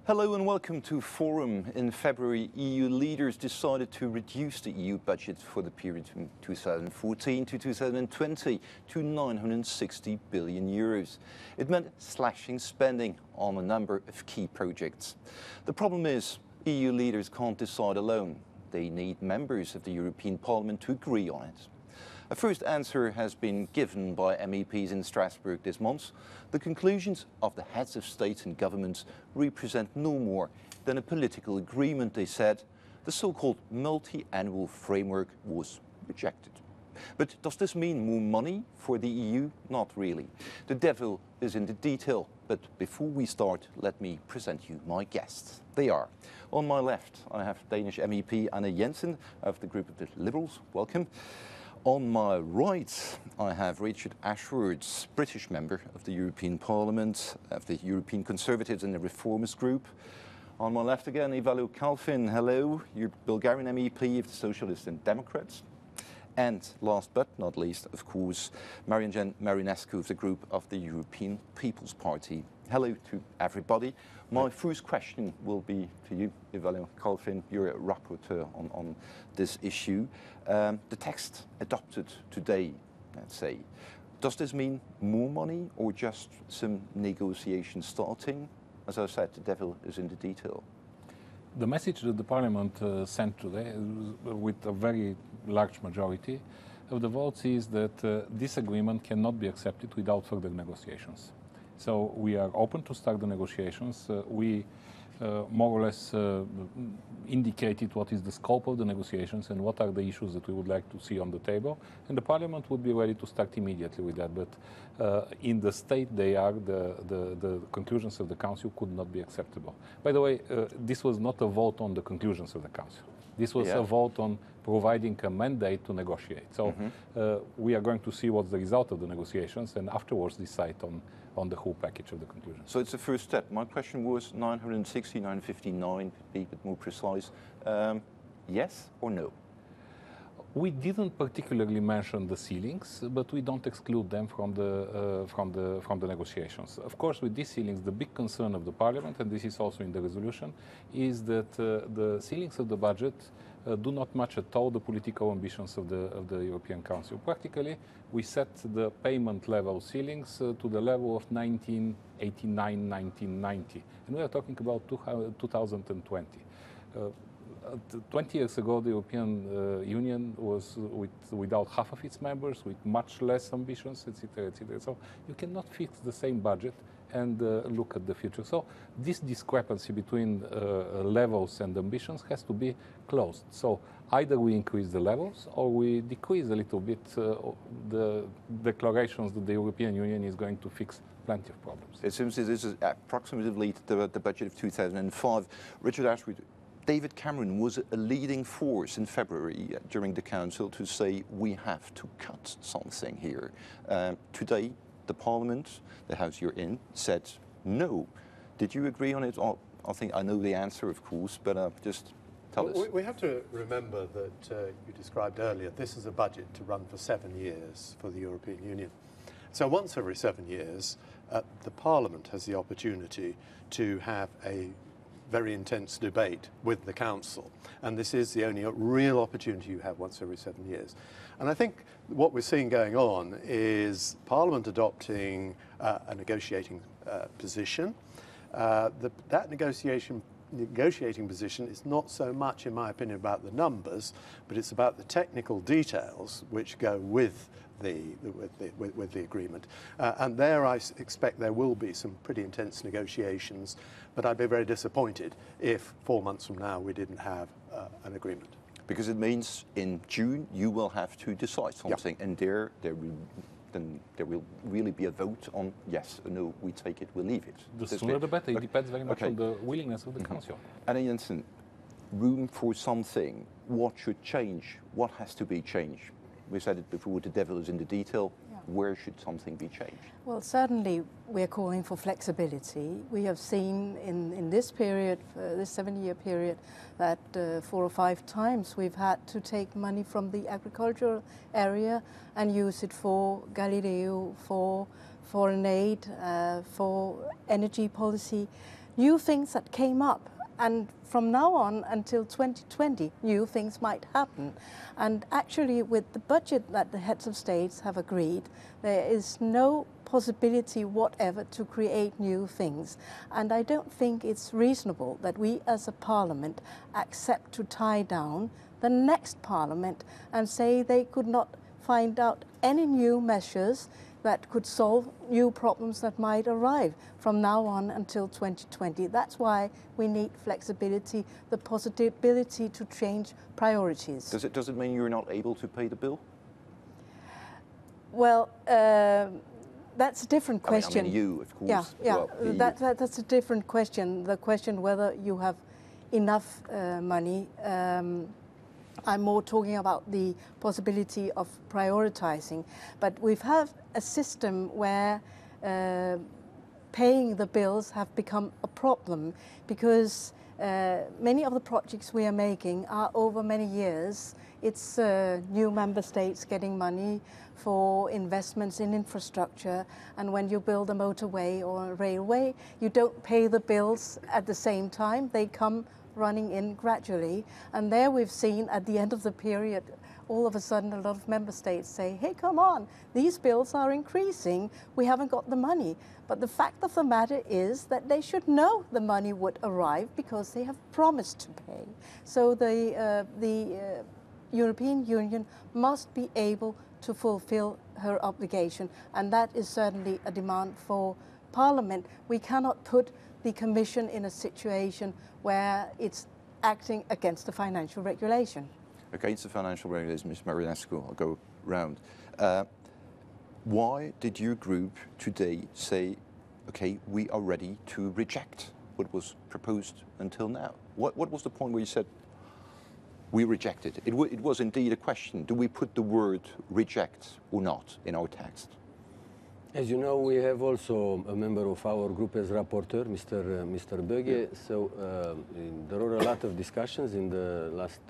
Hello and welcome to Forum. In February, EU leaders decided to reduce the EU budget for the period from 2014 to 2020 to 960 billion euros. It meant slashing spending on a number of key projects. The problem is, EU leaders can't decide alone. They need members of the European Parliament to agree on it. A first answer has been given by MEPs in Strasbourg this month. The conclusions of the heads of state and governments represent no more than a political agreement, they said. The so-called multi-annual framework was rejected. But does this mean more money for the EU? Not really. The devil is in the detail. But before we start, let me present you my guests. They are, on my left, I have Danish MEP Marian-Jean of the group of the Liberals. Welcome. On my right, I have Richard Ashworth, British member of the European Parliament, of the European Conservatives and the Reformist Group. On my left again, Ivailo Kalfin, hello, you're Bulgarian MEP of the Socialists and Democrats. And last but not least, of course, Marian-Jean Marinescu of the group of the European People's Party. Hello to everybody. My first question will be to you, Ivailo Kalfin. You're a rapporteur on this issue. The text adopted today, let's say, does this mean more money or just some negotiation starting? As I said, the devil is in the detail. The message that the Parliament sent today, with a very large majority of the votes, is that this agreement cannot be accepted without further negotiations. So we are open to start the negotiations. We more or less indicated what is the scope of the negotiations and what are the issues that we would like to see on the table. And the Parliament would be ready to start immediately with that. But in the state they are, the conclusions of the Council could not be acceptable. By the way, this was not a vote on the conclusions of the Council. This was a vote on providing a mandate to negotiate. So we are going to see what's the result of the negotiations and afterwards decide on the whole package of the conclusions. So it's the first step. My question was 960, 959, to be a bit more precise. Yes or no? We didn't particularly mention the ceilings, but we don't exclude them from the negotiations. Of course, with these ceilings, the big concern of the Parliament, and this is also in the resolution, is that the ceilings of the budget do not match at all the political ambitions of the European Council. Practically, we set the payment level ceilings to the level of 1989, 1990, and we are talking about 2020. 20 years ago, the European Union was without half of its members, with much less ambitions, etc., etc. So you cannot fix the same budget and look at the future. So this discrepancy between levels and ambitions has to be closed. So either we increase the levels or we decrease a little bit the declarations that the European Union is going to fix plenty of problems. It seems this is approximately the budget of 2005. Richard Ashworth, David Cameron was a leading force in February during the Council to say we have to cut something here. Today, the Parliament, the House you're in, said no. Did you agree on it? I think I know the answer, of course, but just tell us. We have to remember that you described earlier, this is a budget to run for 7 years for the European Union. So once every 7 years, the Parliament has the opportunity to have a very intense debate with the Council. And this is the only real opportunity you have once every 7 years. And I think what we're seeing going on is Parliament adopting a negotiating position. That negotiating position is not so much, in my opinion, about the numbers, but it's about the technical details which go with the agreement. And there I expect there will be some pretty intense negotiations, but I'd be very disappointed if 4 months from now we didn't have an agreement. Because it means in June you will have to decide something, and there will really be a vote on yes or no, we take it, we leave it. The sooner the better. It depends very much on the willingness of the Council. And Jensen, room for something. What should change? What has to be changed? We said it before, the devil is in the detail. Where should something be changed? Well, certainly we're calling for flexibility. We have seen in this period, this 7-year period, that 4 or 5 times we've had to take money from the agricultural area and use it for Galileo, for foreign aid, for energy policy, new things that came up. And from now on until 2020, new things might happen. And actually, with the budget that the heads of states have agreed, there is no possibility whatever to create new things. And I don't think it's reasonable that we as a parliament accept to tie down the next parliament and say they could not find out any new measures that could solve new problems that might arrive from now on until 2020. That's why we need flexibility, the possibility to change priorities. Does it mean you're not able to pay the bill? Well, that's a different question. I mean you, of course. Yeah, well, that's a different question. The question whether you have enough money. I'm more talking about the possibility of prioritizing. But we've had a system where paying the bills have become a problem because many of the projects we are making are over many years. It's new member states getting money for investments in infrastructure, and when you build a motorway or a railway, you don't pay the bills at the same time. They come running in gradually, and there we've seen at the end of the period, all of a sudden a lot of member states say, hey, come on, these bills are increasing, we haven't got the money. But the fact of the matter is that they should know the money would arrive because they have promised to pay. So the European Union must be able to fulfill her obligation, and that is certainly a demand for Parliament. We cannot put the Commission in a situation where it's acting against the financial regulation. Against the financial regulation, Ms. Marinescu, I'll go round. Why did your group today say, okay, we are ready to reject what was proposed until now? What was the point where you said, we reject it? It was indeed a question. Do we put the word reject or not in our text? As you know, we have also a member of our group as rapporteur, Mr. Böge. So there were a lot of discussions in the last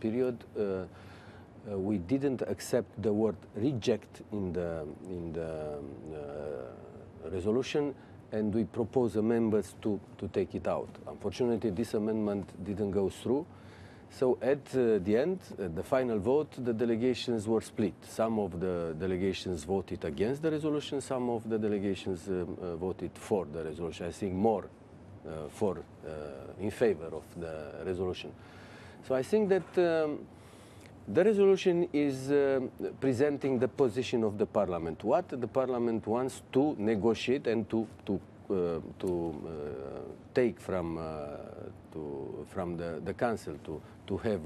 period. We didn't accept the word reject in the resolution, and we proposed amendments to take it out. Unfortunately, this amendment didn't go through. So at the end, the final vote, the delegations were split. Some of the delegations voted against the resolution, some of the delegations voted for the resolution. I think more in favor of the resolution. So I think that the resolution is presenting the position of the Parliament, what the Parliament wants to negotiate and to take from the Council to have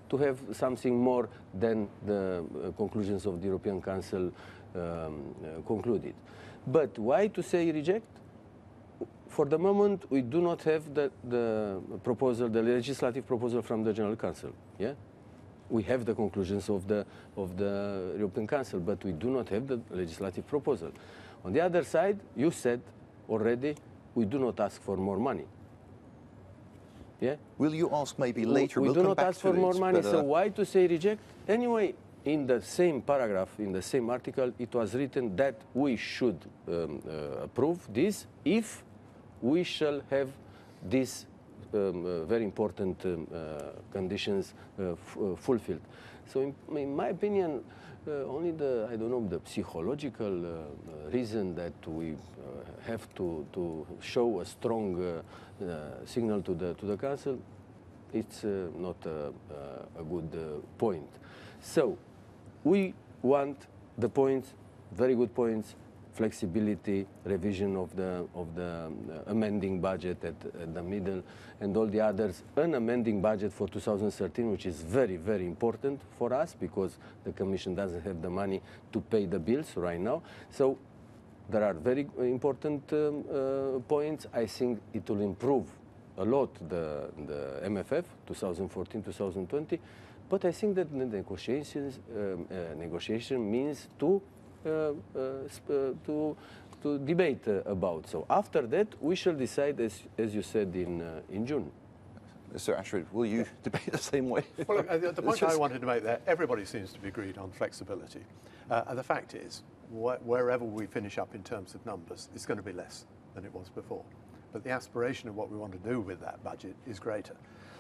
to have something more than the conclusions of the European Council concluded. But why to say reject? For the moment, we do not have the proposal, the legislative proposal from the General Council. Yeah, we have the conclusions of the European Council, but we do not have the legislative proposal. On the other side, you said already, we do not ask for more money. Yeah. Will you ask maybe later? We do not ask for more money, but, so why to say reject? Anyway, in the same paragraph, in the same article, it was written that we should approve this if we shall have these very important conditions fulfilled. So in my opinion, only the psychological reason that we have to show a strong signal to the Council, it's not a good point. So we want the points, very good points, flexibility, revision of the amending budget at the middle, and all the others, an amending budget for 2013, which is very, very important for us because the Commission doesn't have the money to pay the bills right now. So there are very important points. I think it will improve a lot the MFF 2014-2020, but I think that the negotiation means to debate about. So after that, we shall decide, as you said, in June. Mr. Ashworth, will you debate the same way? Well, look, the point I wanted to make there, everybody seems to be agreed on flexibility. And the fact is, wherever we finish up in terms of numbers, it's going to be less than it was before. But the aspiration of what we want to do with that budget is greater.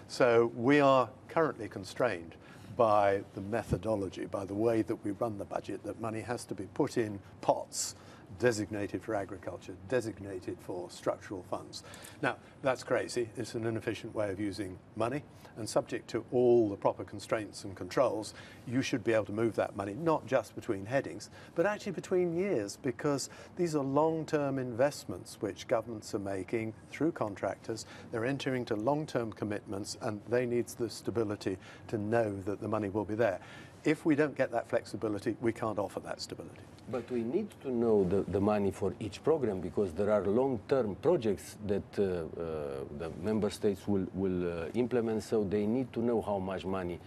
So we are currently constrained by the methodology, by the way that we run the budget, that money has to be put in pots designated for agriculture, designated for structural funds. Now, that's crazy. It's an inefficient way of using money, and subject to all the proper constraints and controls, you should be able to move that money, not just between headings, but actually between years, because these are long-term investments which governments are making through contractors. They're entering into long-term commitments, and they need the stability to know that the money will be there. If we don't get that flexibility, we can't offer that stability. But we need to know the money for each program, because there are long-term projects that the member states will implement, so they need to know how much money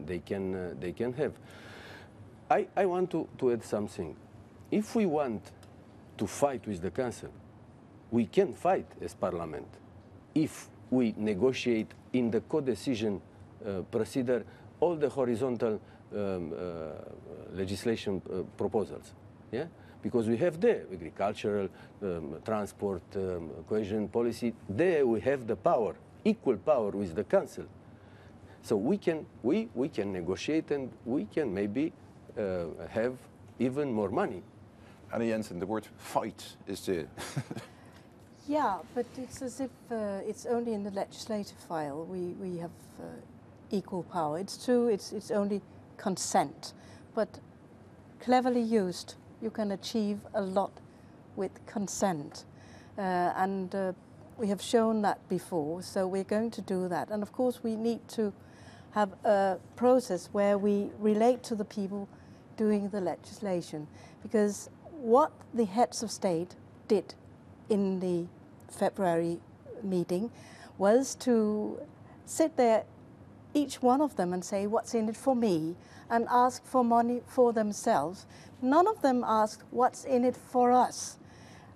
they can have. I want to add something. If we want to fight with the Council, we can fight as Parliament if we negotiate in the co-decision procedure all the horizontal legislation proposals, yeah? Because we have there agricultural, transport, cohesion policy. There we have the power, equal power with the Council. So we can negotiate, and we can maybe have even more money. And Jensen, the word fight is there. Yeah, but it's as if it's only in the legislative file we have equal power. It's true, it's only consent, but cleverly used, you can achieve a lot with consent. And we have shown that before, so we're going to do that. And of course we need to have a process where we relate to the people doing the legislation, because what the heads of state did in the February meeting was to sit there, each one of them, and say, what's in it for me, and ask for money for themselves. None of them asked, what's in it for us?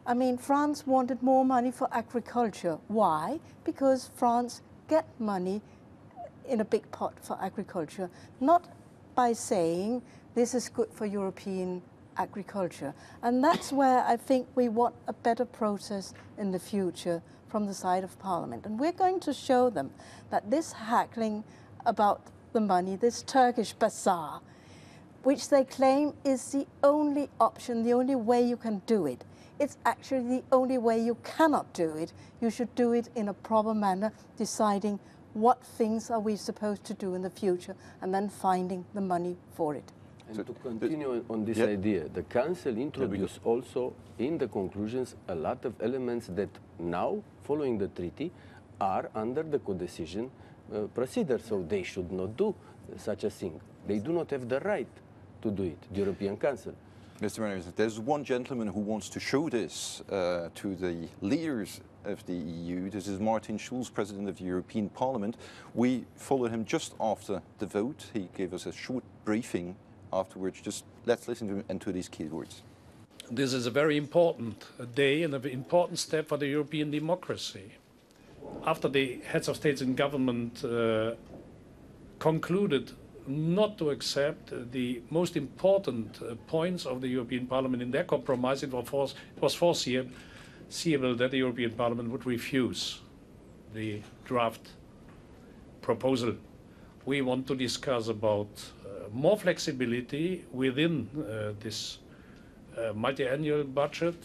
I mean, France wanted more money for agriculture. Why? Because France get money in a big pot for agriculture, not by saying this is good for European agriculture. And that's where I think we want a better process in the future from the side of Parliament. And we're going to show them that this haggling about the money, this Turkish bazaar, which they claim is the only option, the only way you can do it. It's actually the only way you cannot do it. You should do it in a proper manner, deciding what things are we supposed to do in the future, and then finding the money for it. And to continue on this idea, the Council introduced also in the conclusions a lot of elements that now, following the treaty, are under the co-decision procedure, so they should not do such a thing. They do not have the right to do it, the European Council. Mr. Marian, there's one gentleman who wants to show this to the leaders of the EU. This is Martin Schulz, President of the European Parliament. We followed him just after the vote. He gave us a short briefing afterwards. Just let's listen to him and to these key words. This is a very important day and an important step for the European democracy. After the heads of states and government concluded not to accept the most important points of the European Parliament in their compromise, it was foreseeable that the European Parliament would refuse the draft proposal. We want to discuss about more flexibility within this multi-annual budget,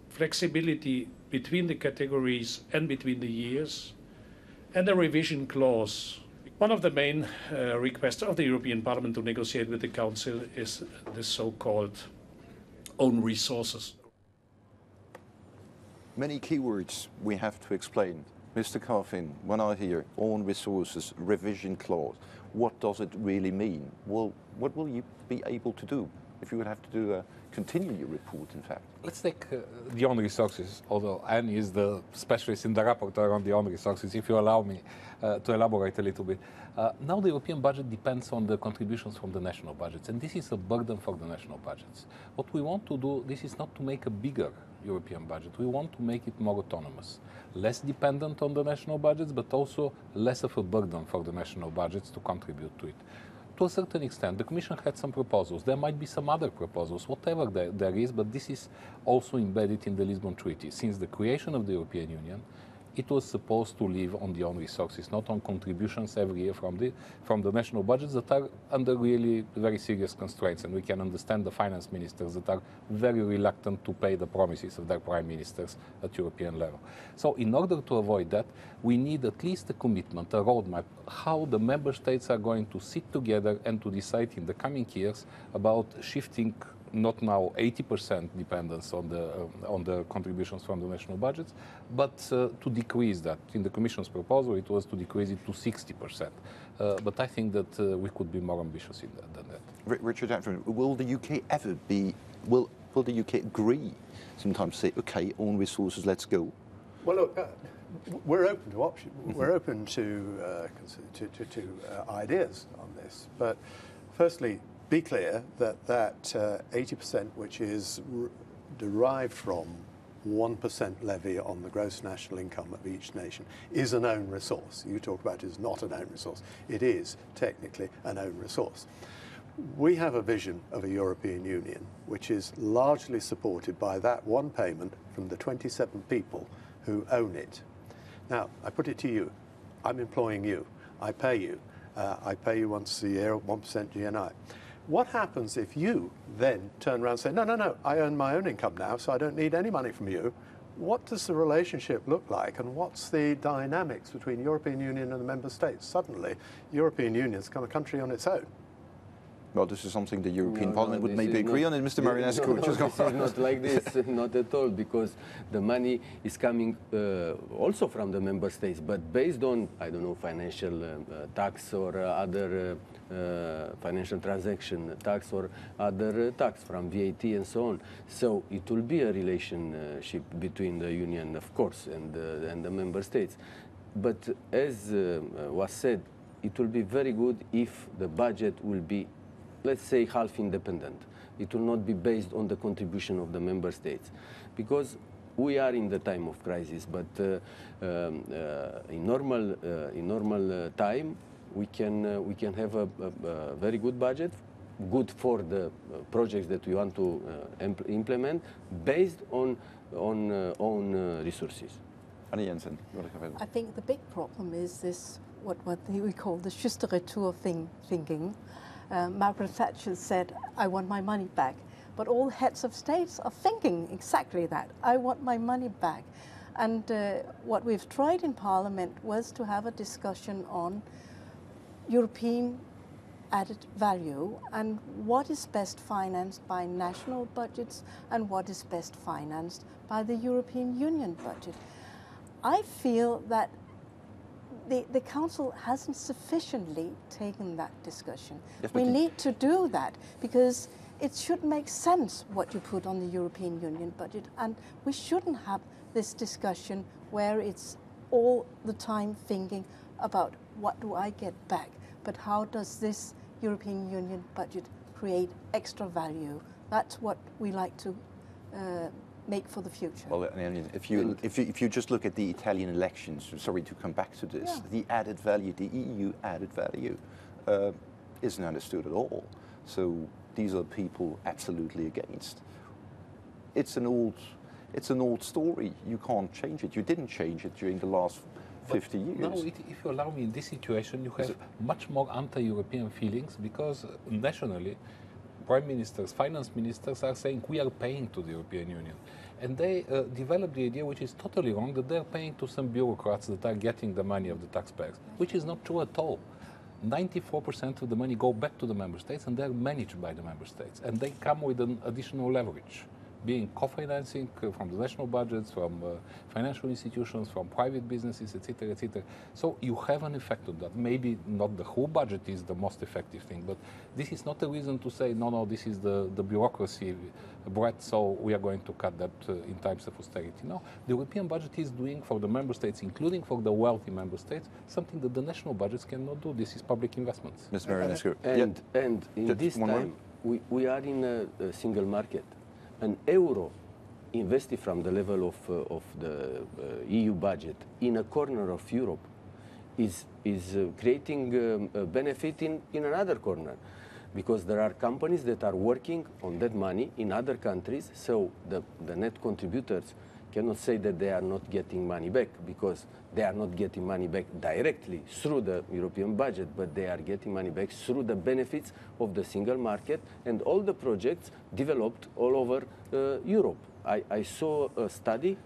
flexibility between the categories and between the years, and a revision clause. One of the main requests of the European Parliament to negotiate with the Council is the so-called own resources. Many keywords we have to explain. Mr. Kalfin, when I hear own resources, revision clause, what does it really mean? Well, what will you be able to do if you would have to do continue your report, in fact? Let's take the own resources, although Anne is the specialist in the rapporteur on the own resources, if you allow me to elaborate a little bit. Now the European budget depends on the contributions from the national budgets, and this is a burden for the national budgets. What we want to do, this is not to make a bigger European budget. We want to make it more autonomous, less dependent on the national budgets, but also less of a burden for the national budgets to contribute to it. to a certain extent, the Commission had some proposals. There might be some other proposals, whatever there is, but this is also embedded in the Lisbon Treaty. Since the creation of the European Union, it was supposed to live on the own resources, not on contributions every year from the national budgets that are under really very serious constraints. And we can understand the finance ministers that are very reluctant to pay the promises of their prime ministers at European level. So in order to avoid that, we need at least a commitment, a roadmap, how the member states are going to sit together and to decide in the coming years about shifting not now 80% dependence on the contributions from the national budgets, but to decrease that. In the Commission's proposal, it was to decrease it to 60%. But I think that we could be more ambitious than that. Richard Ashworth, will the UK ever be? Will the UK agree? Sometimes say, okay, own resources, let's go. Well, look, we're open to options. We're open to ideas on this. But firstly, be clear that 80%, which is derived from 1% levy on the gross national income of each nation, is an own resource. You talk about it as not an own resource. It is technically an own resource. We have a vision of a European Union which is largely supported by that one payment from the 27 people who own it. Now, I put it to you. I'm employing you. I pay you. I pay you once a year, 1% GNI. What happens if you then turn around and say, no, I earn my own income now, so I don't need any money from you? What does the relationship look like, and what's the dynamics between the European Union and the member states? Suddenly, the European Union has become a country on its own. Well, this is something the European Parliament would maybe agree on, and Mr. Marinescu. This is not like this, not at all, because the money is coming also from the member states, but based on, I don't know, financial tax or other financial transaction tax or other tax from VAT and so on. So it will be a relationship between the Union, of course, and the member states. But as was said, it will be very good if the budget will be, let's say, half independent. It will not be based on the contribution of the member states, because we are in the time of crisis. But in normal time, we can have a very good budget, good for the projects that we want to implement, based on own resources. Jensen. I think the big problem is this, what we call the juste retour thinking. Margaret Thatcher said, I want my money back. But all heads of states are thinking exactly that. I want my money back. And what we've tried in Parliament was to have a discussion on European added value and what is best financed by national budgets and what is best financed by the European Union budget. I feel that the Council hasn't sufficiently taken that discussion. Yes, we need to do that, because it should make sense what you put on the European Union budget, and we shouldn't have this discussion where it's all the time thinking about what do I get back, but how does this European Union budget create extra value? That's what we like to make for the future. Well, if you just look at the Italian elections, sorry to come back to this, yeah. The added value, the EU added value, isn't understood at all. So these are people absolutely against. It's an old story. You can't change it. You didn't change it during the last 50 years. No, if you allow me, in this situation, you have much more anti-European feelings, because nationally, prime ministers, finance ministers are saying we are paying to the European Union. And they developed the idea, which is totally wrong, that they're paying to some bureaucrats that are getting the money of the taxpayers, which is not true at all. 94% of the money go back to the member states, and they're managed by the member states. And they come with an additional leverage, being co-financing from the national budgets, from financial institutions, from private businesses, etc., etc. So you have an effect on that. Maybe not the whole budget is the most effective thing, but this is not a reason to say, no, this is the bureaucracy bread, so we are going to cut that in times of austerity. No, the European budget is doing for the member states, including for the wealthy member states, something that the national budgets cannot do. This is public investments. Ms. Marinescu. And in this time, we are in a single market. An euro invested from the level of the EU budget in a corner of Europe is creating a benefit in another corner, because there are companies that are working on that money in other countries, so the net contributors cannot say that they are not getting money back, because they are not getting money back directly through the European budget, but they are getting money back through the benefits of the single market and all the projects developed all over Europe. I saw a study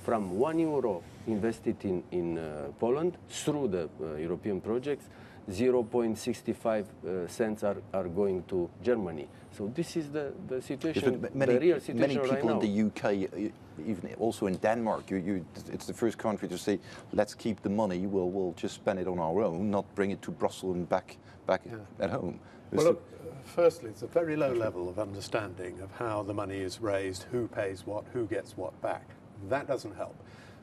from €1 invested in Poland through the European projects, 0.65 cents are going to Germany. So this is the situation, the real situation many right people now. in the UK, even also in Denmark, it's the first country to say, let's keep the money, we'll just spend it on our own, not bring it to Brussels and back at home. Well, look, firstly, it's a very low level of understanding of how the money is raised, who pays what, who gets what back. That doesn't help.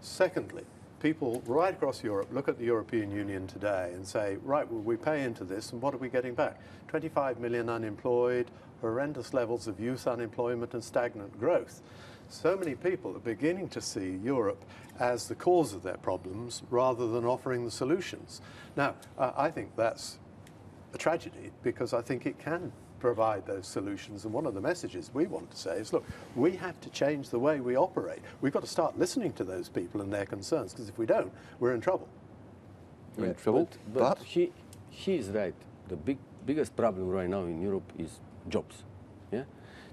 Secondly, people right across Europe look at the European Union today and say, right, well, we pay into this, and what are we getting back? 25 million unemployed, horrendous levels of youth unemployment and stagnant growth. So many people are beginning to see Europe as the cause of their problems rather than offering the solutions. Now, I think that's a tragedy, because I think it can provide those solutions. And one of the messages we want to say is, look, we have to change the way we operate. We've got to start listening to those people and their concerns, because if we don't, we're in trouble. We're in trouble, but he is right. The biggest problem right now in Europe is jobs. Yeah?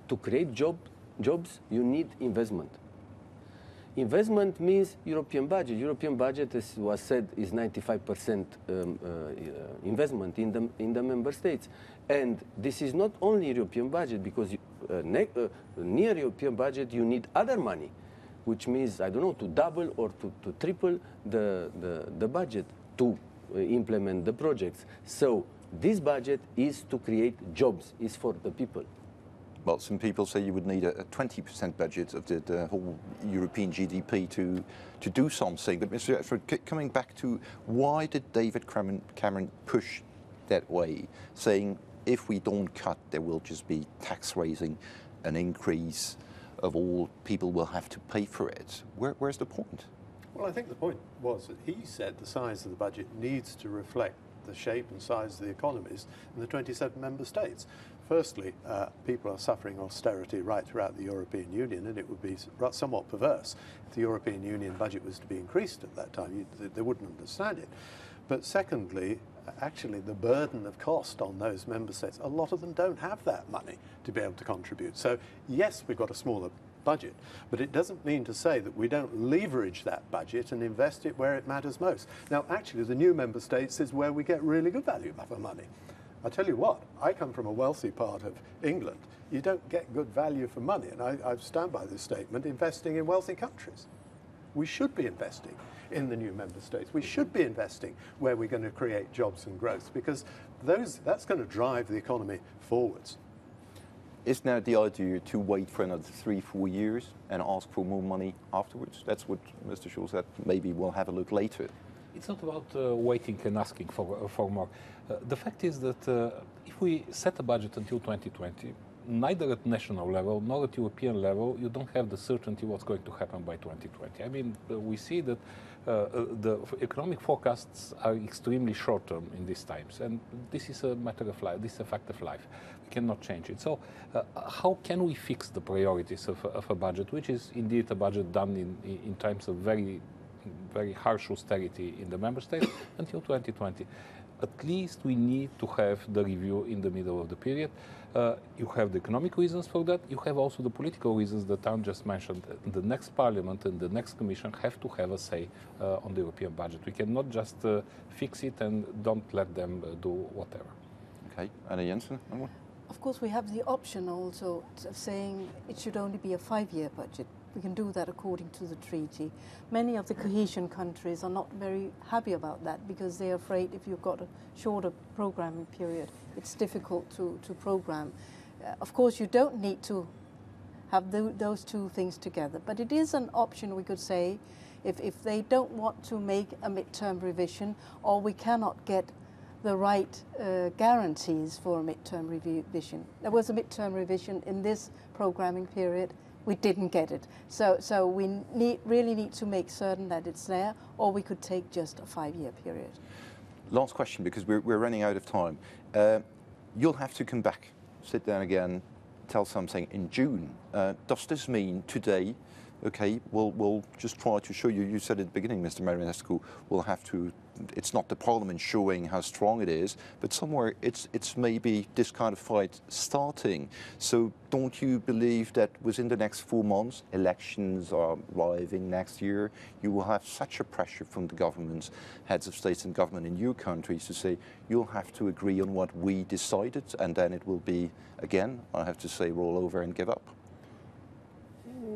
To create jobs, you need investment. Investment means European budget. European budget, as was said, is 95% investment in the member states. And this is not only European budget, because near European budget you need other money, which means, I don't know, to double or to triple the budget to implement the projects. So this budget is to create jobs, is for the people. Well, some people say you would need a 20% budget of the whole European GDP to do something. But Mr. Ashworth, coming back to why did David Cameron push that way, saying if we don't cut, there will just be tax raising, an increase of all, people will have to pay for it. Where's the point? Well, I think the point was that he said the size of the budget needs to reflect the shape and size of the economies in the 27 member states. Firstly, people are suffering austerity right throughout the European Union, and it would be somewhat perverse if the European Union budget was to be increased at that time. They wouldn't understand it. But secondly, actually the burden of cost on those member states, a lot of them don't have that money to be able to contribute. So yes, we've got a smaller budget, but it doesn't mean to say that we don't leverage that budget and invest it where it matters most. Now, actually, the new member states is where we get really good value for money. I tell you what, I come from a wealthy part of England. You don't get good value for money, and I stand by this statement, investing in wealthy countries. We should be investing in the new member states. We should be investing where we're going to create jobs and growth, because that's going to drive the economy forwards. Is now the idea to wait for another 3-4 years and ask for more money afterwards? That's what Mr. Schulz said. Maybe we'll have a look later. It's not about waiting and asking for more. The fact is that if we set a budget until 2020, neither at national level nor at European level, you don't have the certainty what's going to happen by 2020. I mean, we see that the economic forecasts are extremely short-term in these times, and this is a matter of life. This is a fact of life. We cannot change it. So how can we fix the priorities of a budget, which is indeed a budget done in times of very harsh austerity in the member states until 2020? At least we need to have the review in the middle of the period. You have the economic reasons for that. You have also the political reasons that Anne just mentioned. The next parliament and the next commission have to have a say on the European budget. We cannot just fix it and don't let them do whatever. Okay, Anna Jensen. Of course, we have the option also of saying it should only be a 5-year budget. We can do that according to the treaty. Many of the cohesion countries are not very happy about that, because they're afraid if you've got a shorter programming period, it's difficult to program. Of course, you don't need to have those two things together, but it is an option, we could say, if they don't want to make a midterm revision, or we cannot get the right guarantees for a midterm revision. There was a midterm revision in this programming period we didn't get it. So we really need to make certain that it's there, or we could take just a 5-year period. Last question, because we're running out of time. You'll have to come back, sit down again, tell something in June. Does this mean today, okay, we'll just try to show you, you said at the beginning, Mr. Marinescu, we'll have to, it's not the Parliament showing how strong it is, but somewhere it's maybe this kind of fight starting. So don't you believe that within the next 4 months, elections are arriving next year, you will have such a pressure from the governments, heads of states and government in your countries to say, you'll have to agree on what we decided, and then it will be, again, I have to say, roll over and give up?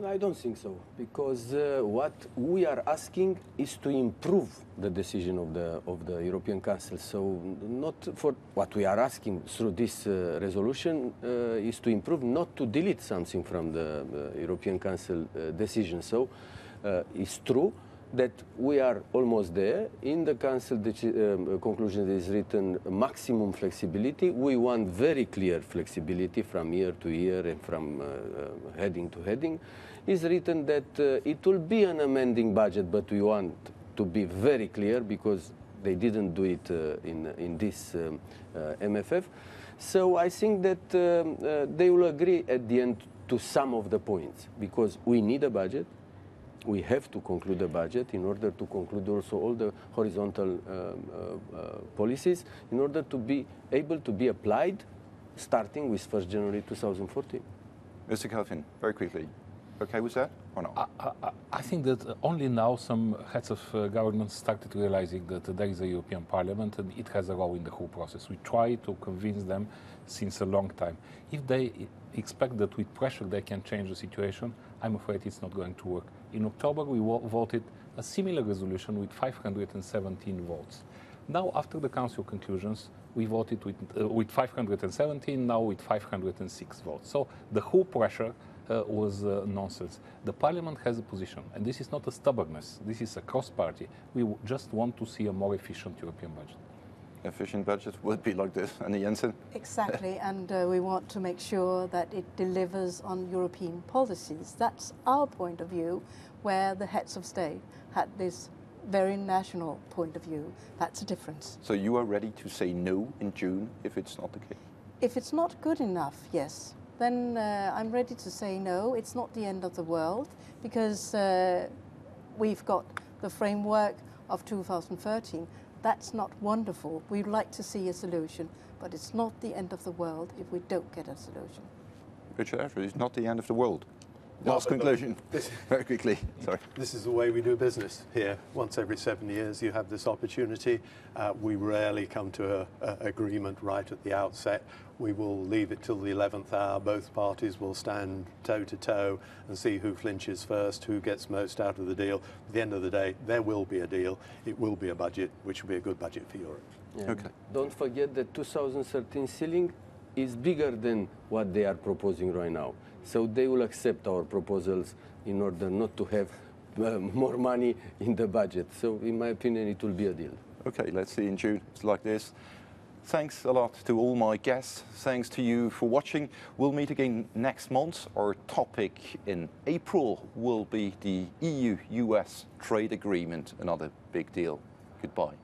I don't think so, because what we are asking is to improve the decision of the European Council. So not for what we are asking through this resolution is to improve, not to delete something from the European Council decision. So it's true that we are almost there. In the Council conclusion is written maximum flexibility. We want very clear flexibility from year to year and from heading to heading. Is written that it will be an amending budget, but we want to be very clear because they didn't do it in this MFF. So I think that they will agree at the end to some of the points, because we need a budget. We have to conclude a budget in order to conclude also all the horizontal policies in order to be able to be applied starting with 1st January 2014. Mr. Kalfin, very quickly, okay with that or not? I think that only now some heads of government started realizing that there is a European Parliament and it has a role in the whole process. We try to convince them since a long time. If they expect that with pressure they can change the situation, I'm afraid it's not going to work. In October we voted a similar resolution with 517 votes. Now, after the Council conclusions, we voted with 517, now with 506 votes. So the whole pressure was nonsense. The Parliament has a position, and this is not a stubbornness, this is a cross-party. We just want to see a more efficient European budget. Efficient budget would be like this, and Jensen? Exactly, and we want to make sure that it delivers on European policies. That's our point of view, where the heads of state had this very national point of view. That's a difference. So you are ready to say no in June if it's not the case? If it's not good enough, yes. Then I'm ready to say no. It's not the end of the world, because we've got the framework of 2013. That's not wonderful. We'd like to see a solution, but it's not the end of the world if we don't get a solution. Richard Ashworth, it's not the end of the world. No, Last conclusion, very quickly. Sorry. This is the way we do business here. Once every 7 years you have this opportunity. We rarely come to an agreement right at the outset. We will leave it till the 11th hour. Both parties will stand toe to toe and see who flinches first, who gets most out of the deal. At the end of the day, there will be a deal. It will be a budget, which will be a good budget for Europe. Yeah. Okay. Don't forget that 2013 ceiling is bigger than what they are proposing right now. So they will accept our proposals in order not to have more money in the budget. So in my opinion, it will be a deal. Okay, let's see in June. It's like this. Thanks a lot to all my guests. Thanks to you for watching. We'll meet again next month. Our topic in April will be the EU-US trade agreement, another big deal. Goodbye.